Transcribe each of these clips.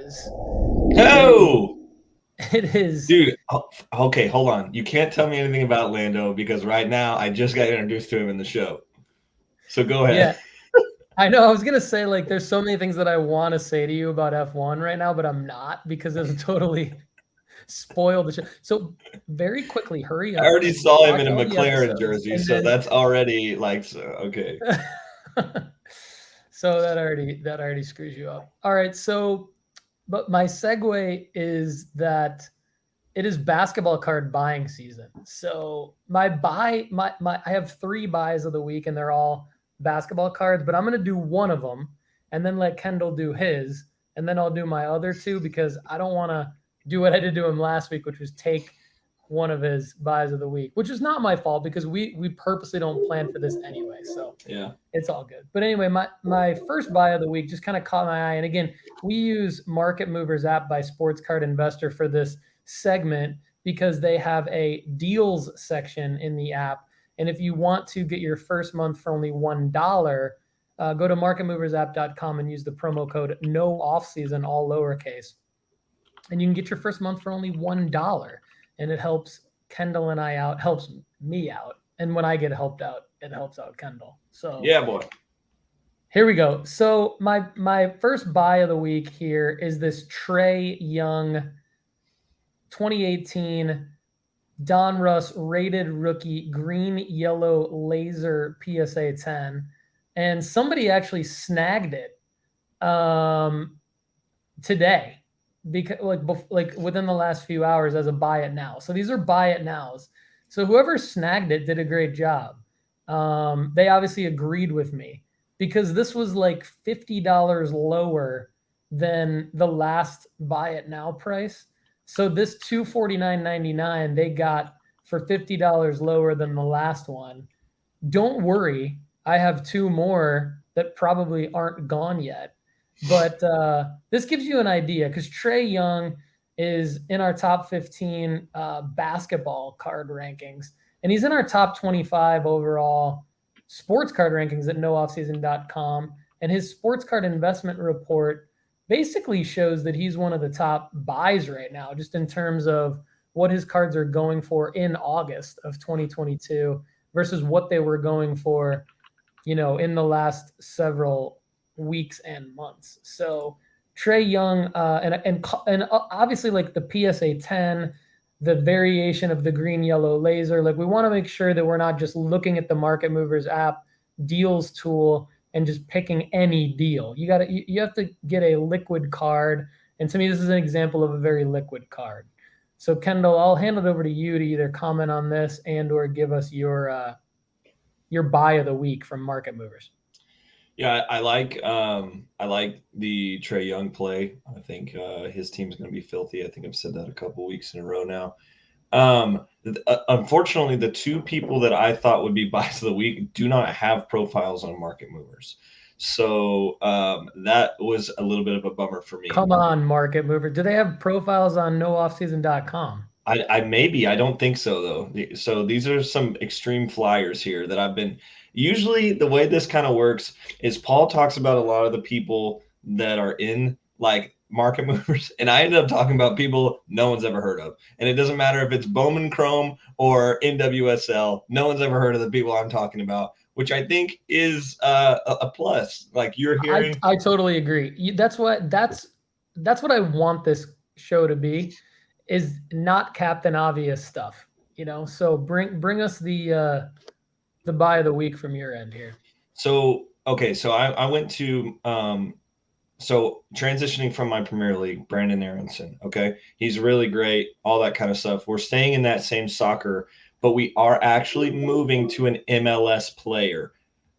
is. Oh, It is. dude. Okay, hold on. You can't tell me anything about Lando because right now I just got introduced to him in the show. So go ahead. Yeah, I know. I was gonna say like there's so many things that I want to say to you about F1 right now, but I'm not because it'll totally spoil the show. So very quickly, hurry I up already and saw him watch in a all the McLaren episodes, jersey, and so that's already like okay. then so that already screws you up. All right, so but my segue is that it is basketball card buying season. So my I have 3 buys of the week and they're all basketball cards, but I'm going to do one of them and then let Kendall do his and then I'll do my other 2 because I don't want to do what I did to him last week, which was take one of his buys of the week, which is not my fault because we purposely don't plan for this anyway. So Yeah. it's all good. But anyway, my first buy of the week just kind of caught my eye. And again, we use Market Movers app by Sports Card Investor for this segment because they have a deals section in the app. And if you want to get your first month for only $1, go to marketmoversapp.com and use the promo code no off season, all lowercase. And you can get your first month for only $1. And it helps Kendall and I out, helps me out. And when I get helped out, it helps out Kendall. So Yeah, boy. here we go. So my first buy of the week here is this Trae Young 2018 Don Russ rated rookie green yellow laser PSA 10, and somebody actually snagged it today because like within the last few hours as a buy it now. So these are buy it nows. So whoever snagged it did a great job. They obviously agreed with me because this was like $50 lower than the last buy it now price. So this $249.99 they got for $50 lower than the last one. Don't worry, I have 2 more that probably aren't gone yet. But this gives you an idea because Trae Young is in our top 15 basketball card rankings, and he's in our top 25 overall sports card rankings at nooffseason.com. And his sports card investment report basically shows that he's one of the top buys right now, just in terms of what his cards are going for in August of 2022 versus what they were going for, in the last several weeks and months. So Trae Young, and obviously like the PSA 10, the variation of the green yellow laser. Like we want to make sure that we're not just looking at the Market Movers app deals tool and just picking any deal. You have to get a liquid card, and to me this is an example of a very liquid card. So Kendall, I'll hand it over to you to either comment on this and or give us your buy of the week from Market Movers. Yeah, I like the Trae Young play. I think his team's going to be filthy. I think I've said that a couple weeks in a row now. Unfortunately, the 2 people that I thought would be buys of the week do not have profiles on Market Movers. So that was a little bit of a bummer for me. Come on, Market Mover. Do they have profiles on nooffseason.com? I maybe I don't think so though. So these are some extreme flyers here that I've been. Usually, the way this kind of works is Paul talks about a lot of the people that are in like market movers, and I ended up talking about people no one's ever heard of. And it doesn't matter if it's Bowman Chrome or NWSL, no one's ever heard of the people I'm talking about, which I think is a plus. Like you're I hearing. I totally agree. That's what I want this show to be, is not Captain Obvious stuff. So bring us the buy of the week from your end here. So okay, so I went to so transitioning from my Premier League, Brandon Aronson. Okay, he's really great, all that kind of stuff. We're staying in that same soccer, but we are actually moving to an MLS player.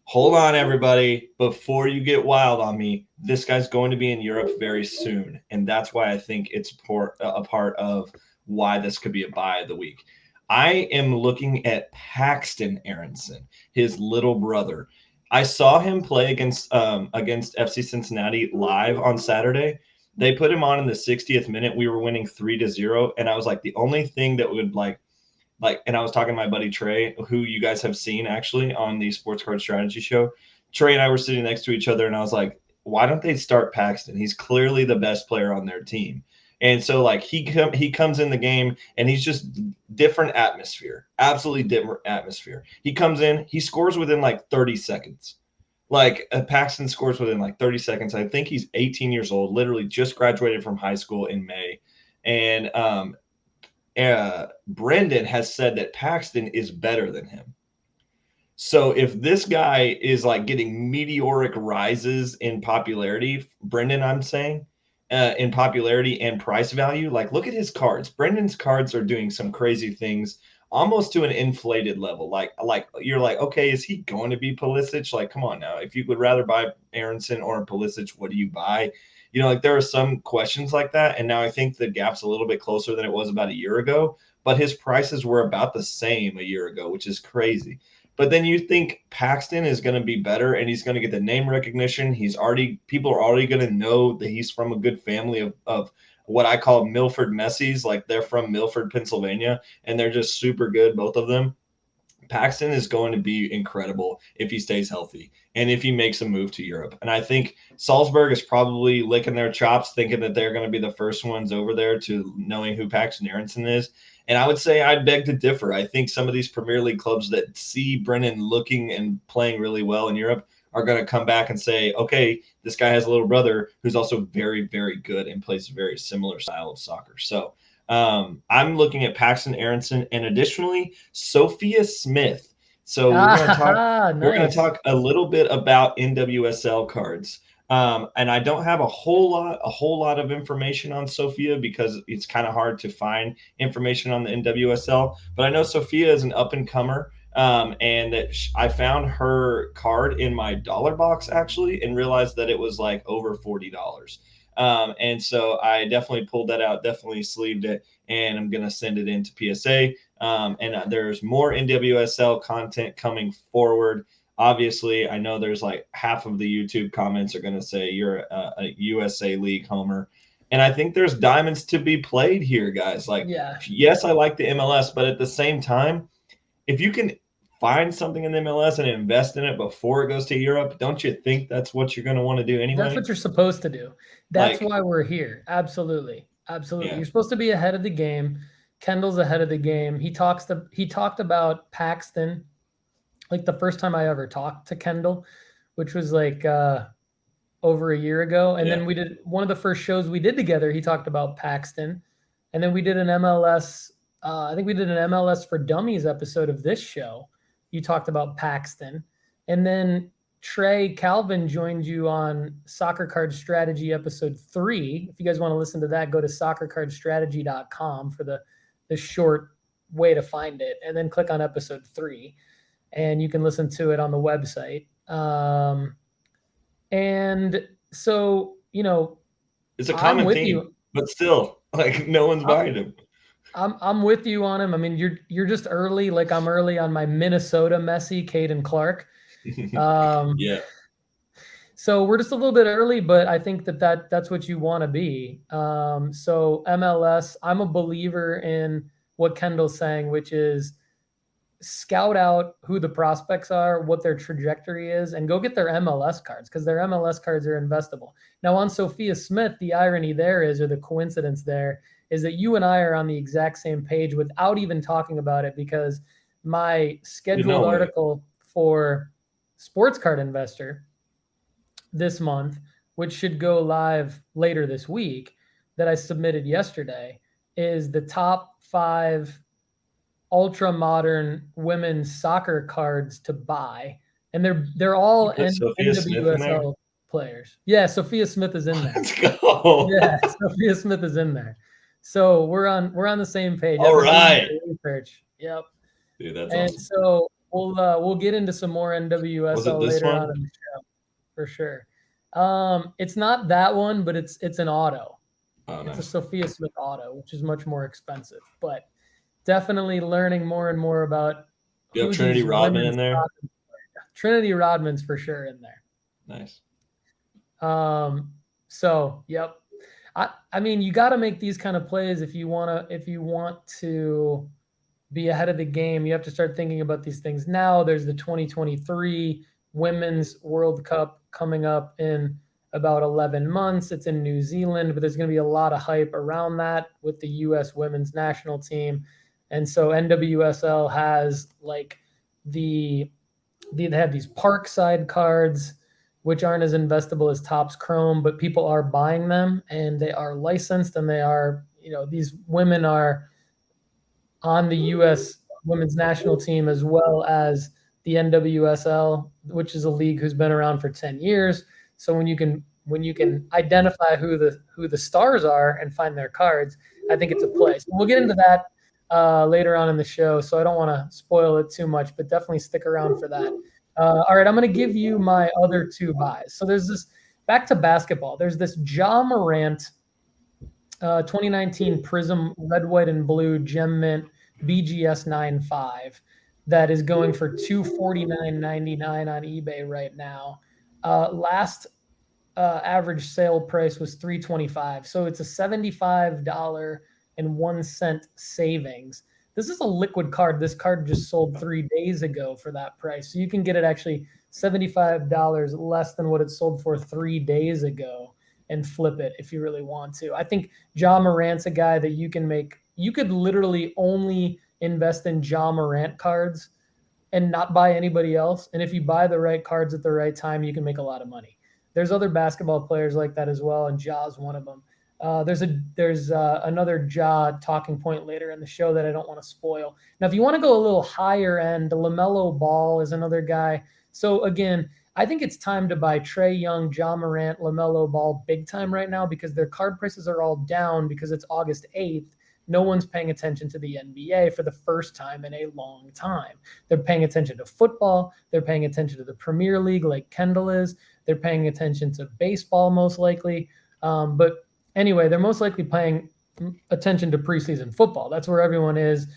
Hold on, everybody, before you get wild on me. This guy's going to be in Europe very soon, and that's why I think it's a part of why this could be a buy of the week. I am looking at Paxton Aronson, his little brother. I saw him play against FC Cincinnati live on Saturday. They put him on in the 60th minute. We were winning 3-0, and I was like, the only thing that would and I was talking to my buddy Trey, who you guys have seen actually on the Sports Card Strategy Show. Trey and I were sitting next to each other, and I was like, why don't they start Paxton? He's clearly the best player on their team. And so like he comes in the game and he's just different atmosphere, absolutely different atmosphere. He comes in, he scores within like 30 seconds. Like Paxton scores within like 30 seconds. I think he's 18 years old, literally just graduated from high school in May. And Brendan has said that Paxton is better than him. So if this guy is like getting meteoric rises in popularity, Brendan, I'm saying, in popularity and price value, like look at his cards. Brendan's cards are doing some crazy things, almost to an inflated level. Like you're like, okay, is he going to be Pulisic? Like, come on now. If you would rather buy Aronson or Pulisic, what do you buy? You know, like there are some questions like that, and now I think the gap's a little bit closer than it was about a year ago. But his prices were about the same a year ago, which is crazy. But then you think Paxton is going to be better and he's going to get the name recognition. People are already going to know that he's from a good family of what I call Milford Messies. Like they're from Milford, Pennsylvania, and they're just super good, both of them. Paxton is going to be incredible if he stays healthy and if he makes a move to Europe. And I think Salzburg is probably licking their chops, thinking that they're going to be the first ones over there to knowing who Paxton Aronson is. And I would say I beg to differ. I think some of these Premier League clubs that see Brennan looking and playing really well in Europe are going to come back and say, okay, this guy has a little brother who's also very, very good and plays a very similar style of soccer. So I'm looking at Paxton Aronson and additionally Sophia Smith. So we're going to Nice. talk a little bit about NWSL cards. And I don't have a whole lot of information on Sophia because it's kind of hard to find information on the NWSL. But I know Sophia is an up and comer, and that I found her card in my dollar box actually, and realized that it was like over $40. And so I definitely pulled that out, definitely sleeved it, and I'm gonna send it into PSA. And there's more NWSL content coming forward. Obviously, I know there's like half of the YouTube comments are going to say you're a USA League homer. And I think there's diamonds to be played here, guys. Like, Yeah. yes, I like the MLS, but at the same time, if you can find something in the MLS and invest in it before it goes to Europe, don't you think that's what you're going to want to do That's anyway? what you're supposed to do. That's Like, why we're here. Absolutely. Absolutely. yeah. You're supposed to be ahead of the game. Kendall's ahead of the game. He talked about Paxton like the first time I ever talked to Kendall, which was like over a year ago. And Yeah. then we did one of the first shows we did together. He talked about Paxton. And then we did an MLS. I think we did an MLS for Dummies episode of this show. You talked about Paxton. And then Trey Calvin joined you on Soccer Card Strategy episode 3. If you guys want to listen to that, go to soccercardstrategy.com for the short way to find it. And then click on episode 3. And you can listen to it on the website. And so, you know, It's a I'm common with theme, you. but still, like, no one's buying him. I'm with you on him. I mean, you're just early, like I'm early on my Minnesota Messi, Caden Clark. Yeah. So we're just a little bit early, but I think that's what you want to be. So MLS, I'm a believer in what Kendall's saying, which is scout out who the prospects are, what their trajectory is, and go get their MLS cards because their MLS cards are investable. Now, on Sophia Smith, the irony there is, or the coincidence there, is that you and I are on the exact same page without even talking about it because my scheduled article for Sports Card Investor this month, which should go live later this week, that I submitted yesterday, is the top 5 ultra modern women's soccer cards to buy, and they're all NWSL players. Yeah, Sophia Smith is in there. Let's go. Yeah, Sophia Smith is in there. So we're on the same page. All right. Research. Yep. Dude, that's and awesome. So we'll get into some more NWSL later on in the show for sure. It's not that one, but it's an auto. Oh, it's nice. a Sophia Smith auto, which is much more expensive, but definitely learning more and more about you have Trinity Rodman in there. Trinity Rodman's for sure in there. Nice. So yep. I mean, you got to make these kind of plays if you want to be ahead of the game. You have to start thinking about these things now. There's the 2023 Women's World Cup coming up in about 11 months. It's in New Zealand, but there's going to be a lot of hype around that with the U.S. women's national team. And so NWSL has like they have these Parkside cards, which aren't as investable as Topps Chrome, but people are buying them and they are licensed and they are, these women are on the U.S. women's national team as well as the NWSL, which is a league who's been around for 10 years. So when you can identify who the stars are and find their cards, I think it's a play. So we'll get into that later on in the show. So I don't want to spoil it too much, but definitely stick around for that. All right, I'm going to give you my other two buys. So there's this back to basketball. There's this Ja Morant 2019 Prism Red, White, and Blue Gem Mint BGS 95 that is going for $249.99 on eBay right now. Last average sale price was $325, so it's a $75.01 savings. This is a liquid card. This card just sold 3 days ago for that price, so you can get it actually $75 less than what it sold for 3 days ago and flip it if you really want to. I think Ja Morant's a guy that you could literally only invest in Ja Morant cards and not buy anybody else. And if you buy the right cards at the right time, you can make a lot of money. There's other basketball players like that as well, and Ja's one of them. There's another Ja talking point later in the show that I don't want to spoil. Now, if you want to go a little higher end, LaMelo Ball is another guy. So again, I think it's time to buy Trae Young, Ja Morant, LaMelo Ball big time right now because their card prices are all down because it's August 8th. No one's paying attention to the NBA for the first time in a long time. They're paying attention to football. They're paying attention to the Premier League like Kendall is. They're paying attention to baseball most likely. But anyway, they're most likely paying attention to preseason football. That's where everyone is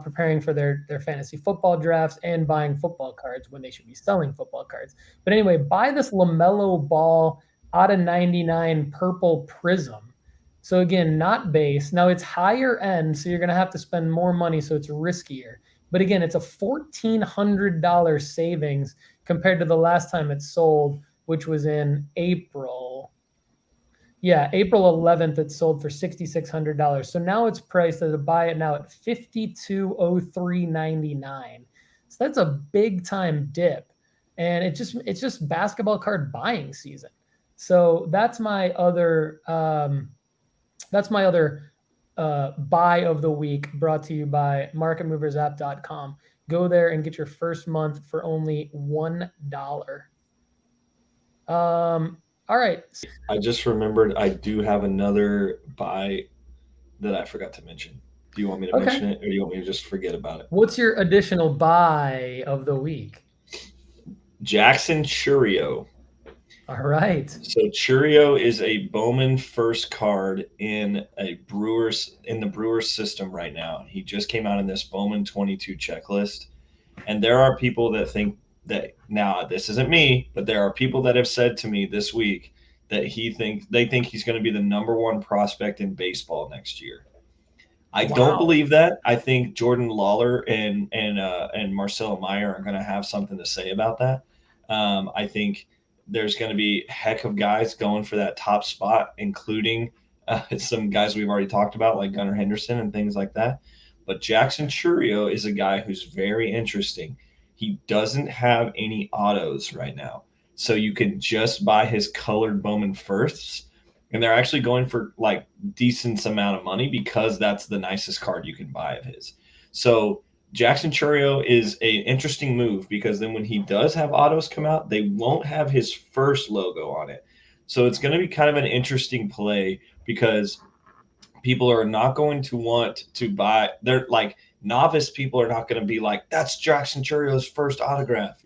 preparing for their fantasy football drafts and buying football cards when they should be selling football cards. But anyway, buy this LaMelo Ball out of 99 purple Prism. So again, not base. Now it's higher end, so you're going to have to spend more money, so it's riskier. But again, it's a $1,400 savings compared to the last time it sold, which was in April. Yeah, April 11th, it sold for $6,600. So now it's priced as a buy it now at $5203.99. So that's a big time dip, and it's just basketball card buying season. So that's my other buy of the week, brought to you by MarketMoversApp.com. Go there and get your first month for only $1. All right. I just remembered I do have another buy that I forgot to mention. Do you want me to mention it, or do you want me to just forget about it? What's your additional buy of the week? Jackson Chourio. All right. So Chourio is a Bowman first card in the Brewers system right now. He just came out in this Bowman 22 checklist. And there are people that think that, now this isn't me, but there are people that have said to me this week that they think he's going to be the number one prospect in baseball next year. I don't believe that. I think Jordan Lawler and Marcelo Meyer are going to have something to say about that. I think there's going to be a heck of guys going for that top spot, including some guys we've already talked about, like Gunnar Henderson and things like that. But Jackson Chourio is a guy who's very interesting. He doesn't have any autos right now. So you can just buy his colored Bowman firsts. And they're actually going for like decent amount of money because that's the nicest card you can buy of his. So Jackson Chourio is an interesting move because then when he does have autos come out, they won't have his first logo on it. So it's going to be kind of an interesting play because people are not going to want to buy. They're like novice people are not going to be like, that's Jackson Chourio's first autograph,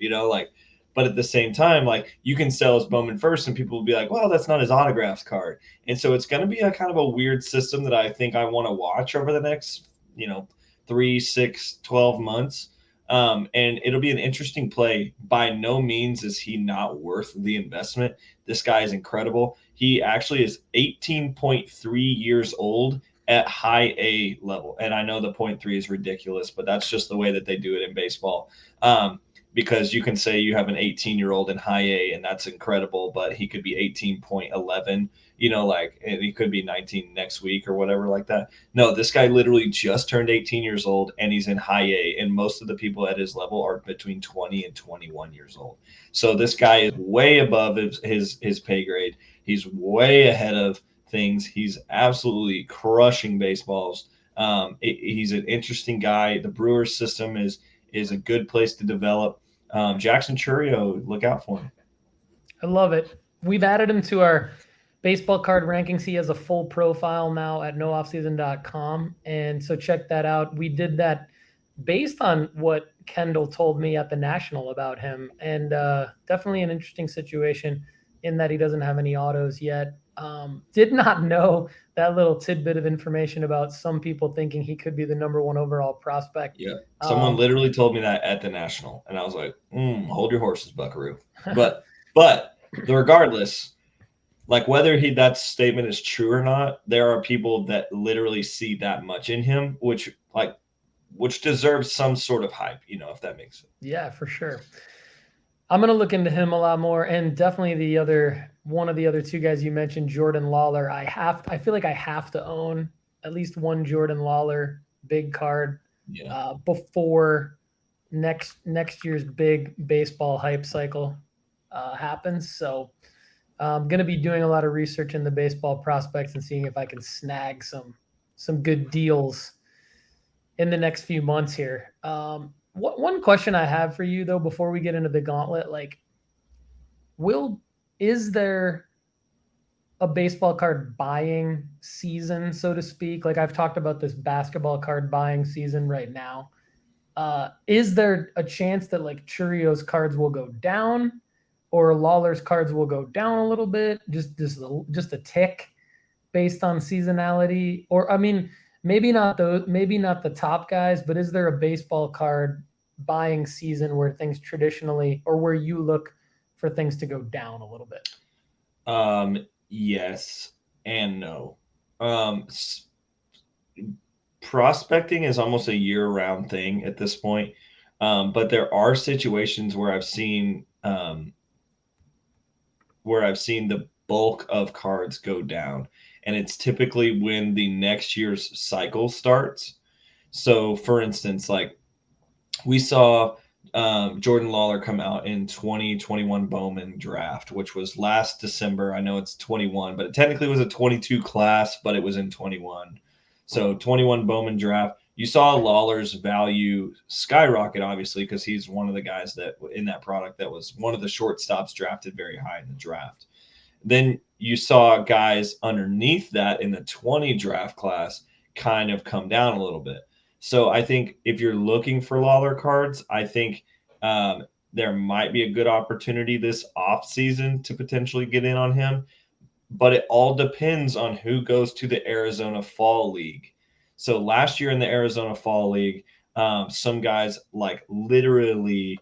but at the same time, like you can sell his Bowman first and people will be like, well, that's not his autographs card. And so it's going to be a kind of a weird system that I think I want to watch over the next, 3, 6, 12 months. And it'll be an interesting play. By no means is he not worth the investment. This guy is incredible. He actually is 18.3 years old at high A level. And I know the 0.3 is ridiculous, but that's just the way that they do it in baseball. because you can say you have an 18-year-old in high A and that's incredible, but he could be 18.11, like, and he could be 19 next week or whatever like that. No, this guy literally just turned 18 years old and he's in high A, and most of the people at his level are between 20 and 21 years old. So this guy is way above his pay grade. He's way ahead of things. He's absolutely crushing baseballs. He's an interesting guy. The Brewers system is a good place to develop. Jackson Churio, look out for him. I love it. We've added him to our baseball card rankings. He has a full profile now at nooffseason.com. And so check that out. We did that based on what Kendall told me at the National about him. And definitely an interesting situation in that he doesn't have any autos yet. Did not know that little tidbit of information about some people thinking he could be the #1 overall prospect. Yeah. Someone literally told me that at the National, and I was like, hold your horses, Buckaroo. But regardless, like whether that statement is true or not, there are people that literally see that much in him, which deserves some sort of hype, if that makes sense. Yeah, for sure. I'm going to look into him a lot more, and definitely one of the other two guys you mentioned, Jordan Lawler. I feel like I have to own at least one Jordan Lawler big card before next year's big baseball hype cycle happens. So I'm going to be doing a lot of research in the baseball prospects and seeing if I can snag some good deals in the next few months here. One question I have for you though, before we get into the gauntlet, like, is there a baseball card buying season, so to speak? Like I've talked about this basketball card buying season right now. Is there a chance that like Churio's cards will go down, or Lawler's cards will go down a little bit, just a tick, based on seasonality? Or I mean, maybe not the top guys, but is there a baseball card buying season where things traditionally, or where you look for things to go down a little bit? Yes and no. Prospecting is almost a year-round thing at this point, but there are situations where I've seen the bulk of cards go down, and it's typically when the next year's cycle starts. So, for instance, like we saw Jordan Lawler come out in 2021 Bowman draft, which was last December. I know it's 21, but it technically was a 22 class, but it was in 21. So 21 Bowman draft. You saw Lawler's value skyrocket, obviously, because he's one of the guys that in that product that was one of the shortstops drafted very high in the draft. Then you saw guys underneath that in the 20 draft class kind of come down a little bit. So I think if you're looking for Lawler cards, I think there might be a good opportunity this off season to potentially get in on him. But it all depends on who goes to the Arizona Fall League. So last year in the Arizona Fall League, some guys like literally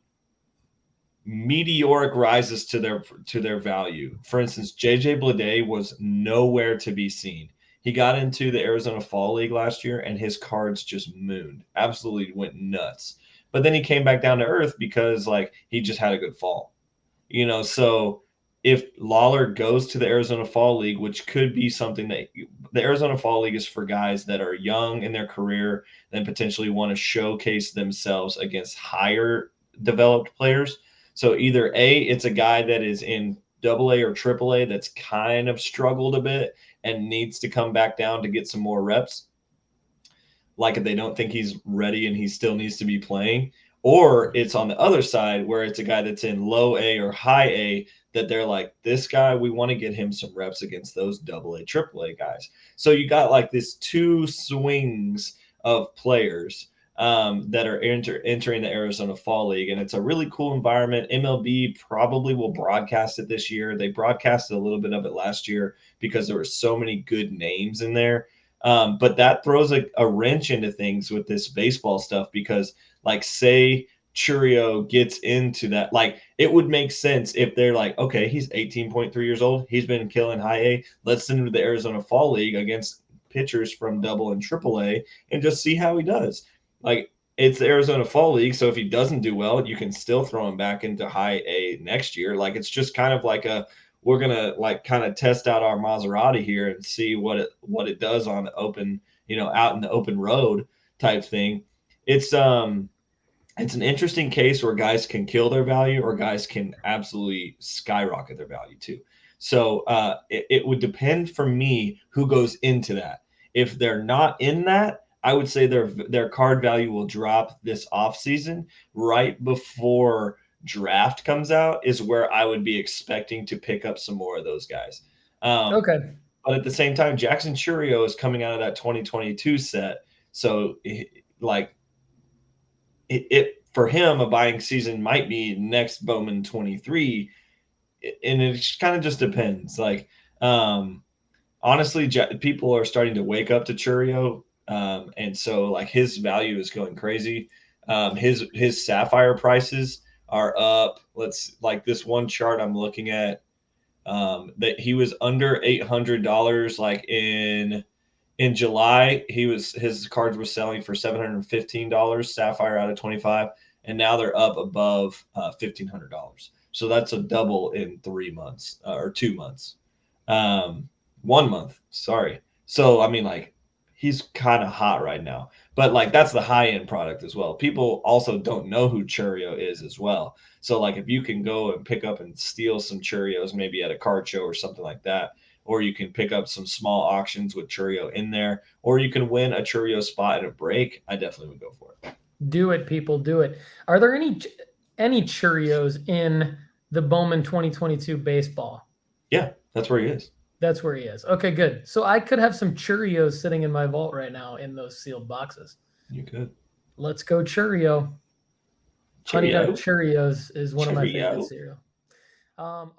meteoric rises to their value. For instance, JJ Bleday was nowhere to be seen. He got into the Arizona Fall League last year and his cards just mooned, absolutely went nuts. But then he came back down to earth because like he just had a good fall. So if Lawler goes to the Arizona Fall League, which could be something that the Arizona Fall League is for guys that are young in their career and potentially want to showcase themselves against higher developed players. So either A, it's a guy that is in AA or AAA that's kind of struggled a bit and needs to come back down to get some more reps. Like if they don't think he's ready and he still needs to be playing. Or it's on the other side where it's a guy that's in low A or high A that they're like, this guy, we want to get him some reps against those AA, AAA guys. So you got like this two swings of players that are entering the Arizona Fall League. And it's a really cool environment. MLB probably will broadcast it this year. They broadcasted a little bit of it last year because there were so many good names in there. But that throws a wrench into things with this baseball stuff because, like, say Churio gets into that, like, it would make sense if they're like, okay, he's 18.3 years old. He's been killing high A. Let's send him to the Arizona Fall League against pitchers from AA and AAA and just see how he does. Like, it's the Arizona Fall League, so if he doesn't do well, you can still throw him back into high A next year. Like it's just kind of like a we're gonna like kind of test out our Maserati here and see what it does on the open, out in the open road type thing. It's it's an interesting case where guys can kill their value or guys can absolutely skyrocket their value too. So it would depend for me who goes into that. If they're not in that, I would say their card value will drop this off season right before draft comes out is where I would be expecting to pick up some more of those guys. Um, Okay. but at the same time, Jackson Churio is coming out of that 2022 set. So like it for him, a buying season might be next Bowman 23, and it kind of just depends. Like, honestly, people are starting to wake up to Churio, and so like his value is going crazy. His sapphire prices are up. Let's like this one chart I'm looking at, that he was under $800 like in July, his cards were selling for $715 Sapphire out of 25, and now they're up above $1,500. So that's a double in 3 months or 2 months, 1 month. Sorry. So I mean, like he's kind of hot right now, but like that's the high end product as well. People also don't know who Churio is as well. So like if you can go and pick up and steal some Churios maybe at a card show or something like that, or you can pick up some small auctions with Churio in there, or you can win a Churio spot at a break. I definitely would go for it. Do it, people. Do it. Are there any Cheerios in the Bowman 2022 baseball? Yeah, that's where he is. That's where he is. Okay, good. So I could have some Cheerios sitting in my vault right now in those sealed boxes. You could. Let's go Cheerio. Honey Nut Cheerio. Cheerios is one of my favorite Cheerio. cereal.